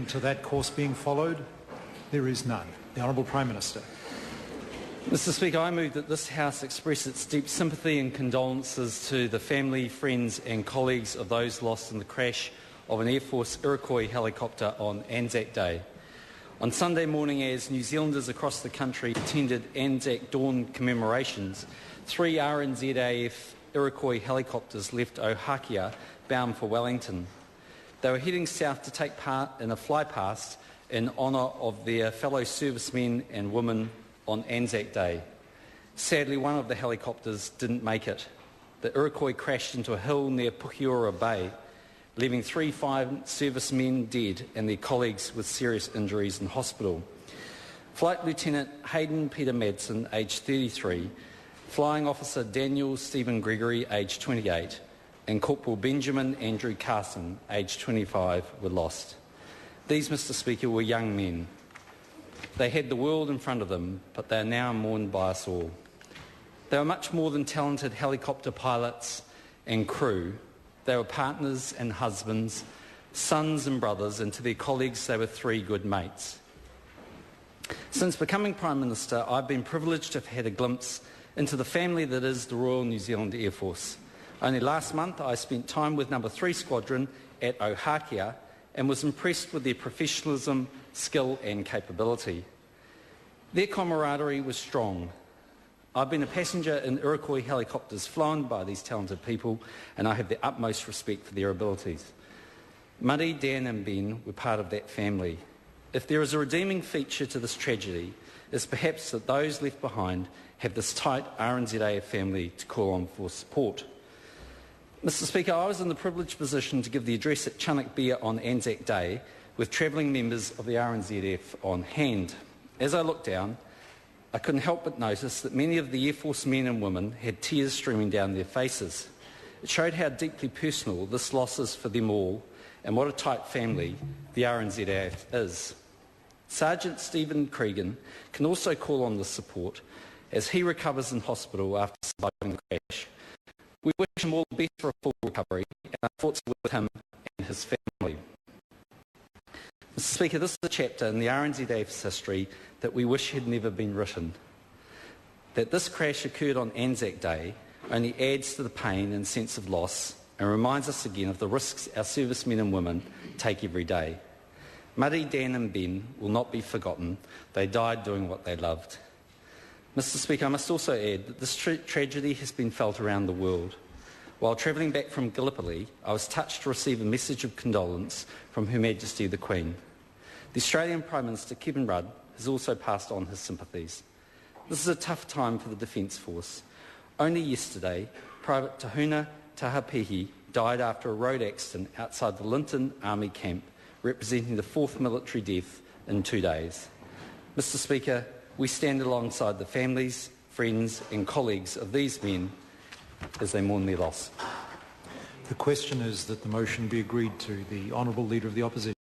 To that course being followed? There is none. The Honourable Prime Minister. Mr Speaker, I move that this House express its deep sympathy and condolences to the family, friends and colleagues of those lost in the crash of an Air Force Iroquois helicopter on Anzac Day. On Sunday morning, as New Zealanders across the country attended Anzac Dawn commemorations, 3 RNZAF Iroquois helicopters left Ohakea bound for Wellington. They were heading south to take part in a flypast in honour of their fellow servicemen and women on Anzac Day. Sadly, one of the helicopters didn't make it. The Iroquois crashed into a hill near Pukeura Bay, leaving 3 fine servicemen dead and their colleagues with serious injuries in hospital. Flight Lieutenant Hayden Peter Madsen, aged 33, Flying Officer Daniel Stephen Gregory, aged 28, and Corporal Benjamin Andrew Carson, aged 25, were lost. These, Mr Speaker, were young men. They had the world in front of them, but they are now mourned by us all. They were much more than talented helicopter pilots and crew. They were partners and husbands, sons and brothers, and to their colleagues they were 3 good mates. Since becoming Prime Minister, I've been privileged to have had a glimpse into the family that is the Royal New Zealand Air Force. Only last month I spent time with No. 3 Squadron at Ohakea and was impressed with their professionalism, skill and capability. Their camaraderie was strong. I've been a passenger in Iroquois helicopters flown by these talented people, and I have the utmost respect for their abilities. Muddy, Dan and Ben were part of that family. If there is a redeeming feature to this tragedy, it's perhaps that those left behind have this tight RNZAF family to call on for support. Mr Speaker, I was in the privileged position to give the address at Chunuk Bair on Anzac Day with travelling members of the RNZAF on hand. As I looked down, I couldn't help but notice that many of the Air Force men and women had tears streaming down their faces. It showed how deeply personal this loss is for them all and what a tight family the RNZAF is. Sergeant Stephen Cregan can also call on this support as he recovers in hospital after surviving the crash. We wish him all the best for a full recovery and our thoughts are with him and his family. Mr Speaker, this is a chapter in the RNZAF's history that we wish had never been written. That this crash occurred on Anzac Day only adds to the pain and sense of loss and reminds us again of the risks our servicemen and women take every day. Muddy, Dan and Ben will not be forgotten. They died doing what they loved. Mr Speaker, I must also add that this tragedy has been felt around the world. While travelling back from Gallipoli, I was touched to receive a message of condolence from Her Majesty the Queen. The Australian Prime Minister, Kevin Rudd, has also passed on his sympathies. This is a tough time for the Defence Force. Only yesterday, Private Tahuna Tahapihi died after a road accident outside the Linton Army camp, representing the 4th military death in 2 days. Mr Speaker, we stand alongside the families, friends and colleagues of these men as they mourn their loss. The question is that the motion be agreed to. The Honourable Leader of the Opposition.